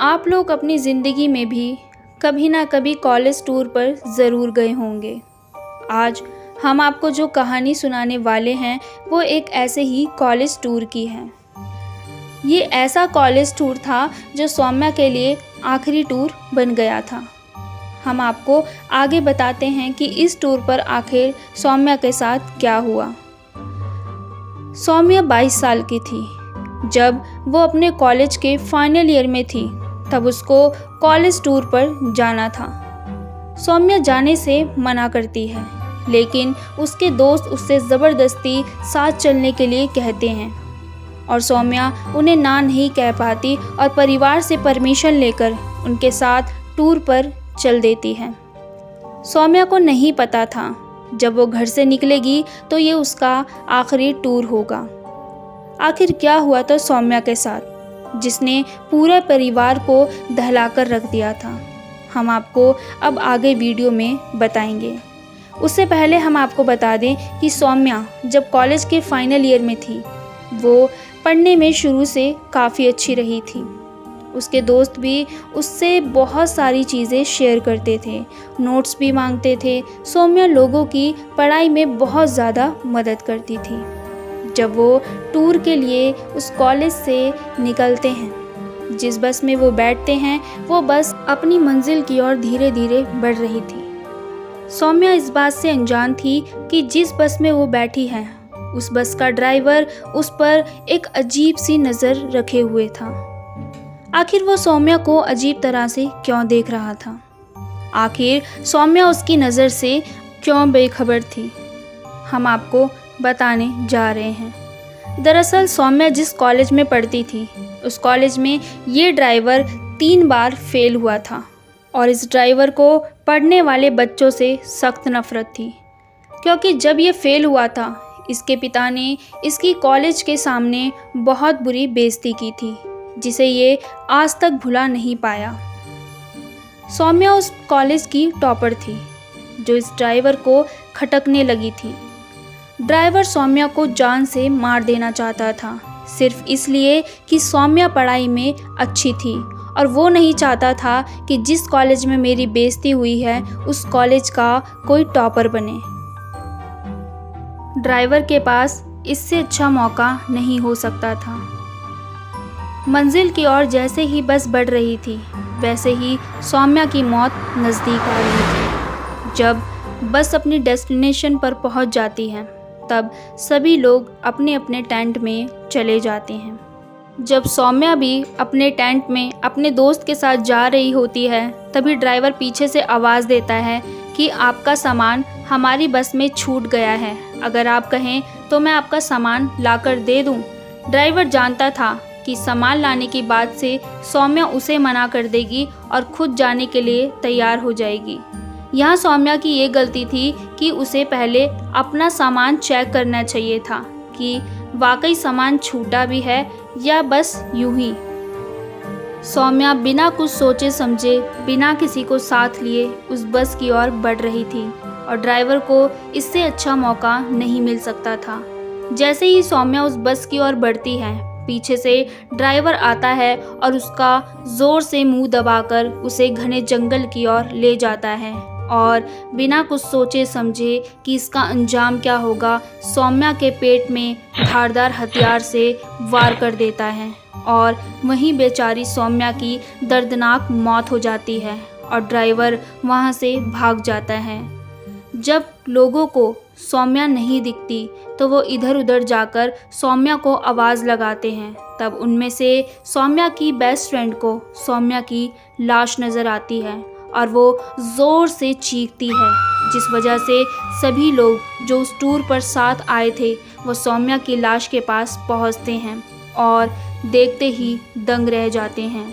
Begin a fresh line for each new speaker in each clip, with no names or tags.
आप लोग अपनी ज़िंदगी में भी कभी ना कभी कॉलेज टूर पर ज़रूर गए होंगे। आज हम आपको जो कहानी सुनाने वाले हैं वो एक ऐसे ही कॉलेज टूर की है। ये ऐसा कॉलेज टूर था जो सौम्या के लिए आखिरी टूर बन गया था। हम आपको आगे बताते हैं कि इस टूर पर आखिर सौम्या के साथ क्या हुआ। सौम्या 22 साल की थी जब वो अपने कॉलेज के फाइनल ईयर में थी। तब उसको कॉलेज टूर पर जाना था। सौम्या जाने से मना करती है, लेकिन उसके दोस्त उससे ज़बरदस्ती साथ चलने के लिए कहते हैं और सौम्या उन्हें ना नहीं कह पाती और परिवार से परमिशन लेकर उनके साथ टूर पर चल देती है। सौम्या को नहीं पता था जब वो घर से निकलेगी तो ये उसका आखिरी टूर होगा। आखिर क्या हुआ था सौम्या के साथ जिसने पूरे परिवार को दहलाकर रख दिया था, हम आपको अब आगे वीडियो में बताएंगे। उससे पहले हम आपको बता दें कि सौम्या जब कॉलेज के फाइनल ईयर में थी वो पढ़ने में शुरू से काफ़ी अच्छी रही थी। उसके दोस्त भी उससे बहुत सारी चीज़ें शेयर करते थे, नोट्स भी मांगते थे। सौम्या लोगों की पढ़ाई में बहुत ज़्यादा मदद करती थी। जब वो टूर के लिए उस कॉलेज से निकलते हैं, जिस बस में वो बैठते हैं वो बस अपनी मंजिल की ओर धीरे धीरे बढ़ रही थी। सौम्या इस बात से अनजान थी कि जिस बस में वो बैठी है उस बस का ड्राइवर उस पर एक अजीब सी नज़र रखे हुए था। आखिर वो सौम्या को अजीब तरह से क्यों देख रहा था? आखिर सौम्या उसकी नज़र से क्यों बेखबर थी? हम आपको बताने जा रहे हैं। दरअसल सौम्या जिस कॉलेज में पढ़ती थी उस कॉलेज में ये ड्राइवर 3 बार फेल हुआ था और इस ड्राइवर को पढ़ने वाले बच्चों से सख्त नफरत थी, क्योंकि जब ये फेल हुआ था इसके पिता ने इसकी कॉलेज के सामने बहुत बुरी बेइज्जती की थी, जिसे ये आज तक भुला नहीं पाया। सौम्या उस कॉलेज की टॉपर थी जो इस ड्राइवर को खटकने लगी थी। ड्राइवर सौम्या को जान से मार देना चाहता था, सिर्फ इसलिए कि सौम्या पढ़ाई में अच्छी थी और वो नहीं चाहता था कि जिस कॉलेज में मेरी बेइज्जती हुई है उस कॉलेज का कोई टॉपर बने। ड्राइवर के पास इससे अच्छा मौका नहीं हो सकता था। मंजिल की ओर जैसे ही बस बढ़ रही थी वैसे ही सौम्या की मौत नज़दीक आ रही थी। जब बस अपनी डेस्टिनेशन पर पहुंच जाती है तब सभी लोग अपने अपने टेंट में चले जाते हैं। जब सौम्या भी अपने टेंट में अपने दोस्त के साथ जा रही होती है तभी ड्राइवर पीछे से आवाज़ देता है कि आपका सामान हमारी बस में छूट गया है, अगर आप कहें तो मैं आपका सामान लाकर दे दूं। ड्राइवर जानता था कि सामान लाने की बात से सौम्या उसे मना कर देगी और खुद जाने के लिए तैयार हो जाएगी। यहाँ सौम्या की ये गलती थी कि उसे पहले अपना सामान चेक करना चाहिए था कि वाकई सामान छूटा भी है या बस यूं ही। सौम्या बिना कुछ सोचे समझे, बिना किसी को साथ लिए उस बस की ओर बढ़ रही थी और ड्राइवर को इससे अच्छा मौका नहीं मिल सकता था। जैसे ही सौम्या उस बस की ओर बढ़ती है पीछे से ड्राइवर आता है और उसका ज़ोर से मुंह दबाकर उसे घने जंगल की ओर ले जाता है और बिना कुछ सोचे समझे कि इसका अंजाम क्या होगा सौम्या के पेट में धारदार हथियार से वार कर देता है और वहीं बेचारी सौम्या की दर्दनाक मौत हो जाती है और ड्राइवर वहां से भाग जाता है। जब लोगों को सौम्या नहीं दिखती तो वो इधर उधर जाकर सौम्या को आवाज़ लगाते हैं। तब उनमें से सौम्या की बेस्ट फ्रेंड को सौम्या की लाश नज़र आती है और वो ज़ोर से चीखती है, जिस वजह से सभी लोग जो उस टूर पर साथ आए थे वो सौम्या की लाश के पास पहुंचते हैं और देखते ही दंग रह जाते हैं।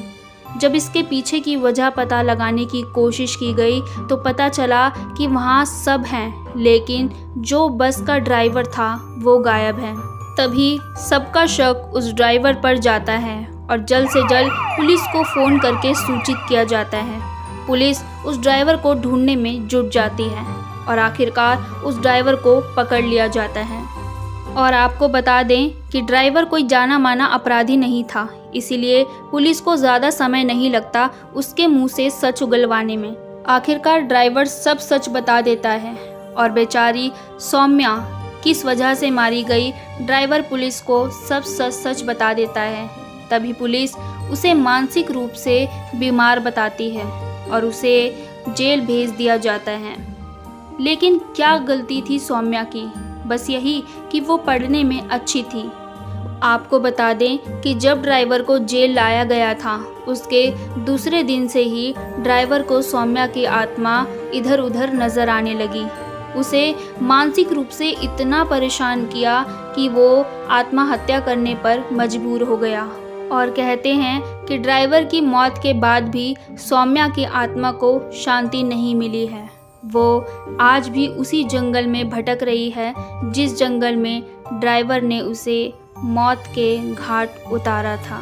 जब इसके पीछे की वजह पता लगाने की कोशिश की गई तो पता चला कि वहाँ सब हैं, लेकिन जो बस का ड्राइवर था वो गायब है। तभी सबका शक उस ड्राइवर पर जाता है और जल्द से जल्द पुलिस को फ़ोन करके सूचित किया जाता है। पुलिस उस ड्राइवर को ढूंढने में जुट जाती है और आखिरकार उस ड्राइवर को पकड़ लिया जाता है। और आपको बता दें कि ड्राइवर कोई जाना माना अपराधी नहीं था, इसीलिए पुलिस को ज़्यादा समय नहीं लगता उसके मुंह से सच उगलवाने में। आखिरकार ड्राइवर सब सच बता देता है और बेचारी सौम्या किस वजह से मारी गई ड्राइवर पुलिस को सब सच बता देता है। तभी पुलिस उसे मानसिक रूप से बीमार बताती है और उसे जेल भेज दिया जाता है। लेकिन क्या गलती थी सौम्या की? बस यही कि वो पढ़ने में अच्छी थी। आपको बता दें कि जब ड्राइवर को जेल लाया गया था उसके दूसरे दिन से ही ड्राइवर को सौम्या की आत्मा इधर उधर नज़र आने लगी। उसे मानसिक रूप से इतना परेशान किया कि वो आत्महत्या करने पर मजबूर हो गया। और कहते हैं कि ड्राइवर की मौत के बाद भी सौम्या की आत्मा को शांति नहीं मिली है। वो आज भी उसी जंगल में भटक रही है जिस जंगल में ड्राइवर ने उसे मौत के घाट उतारा था।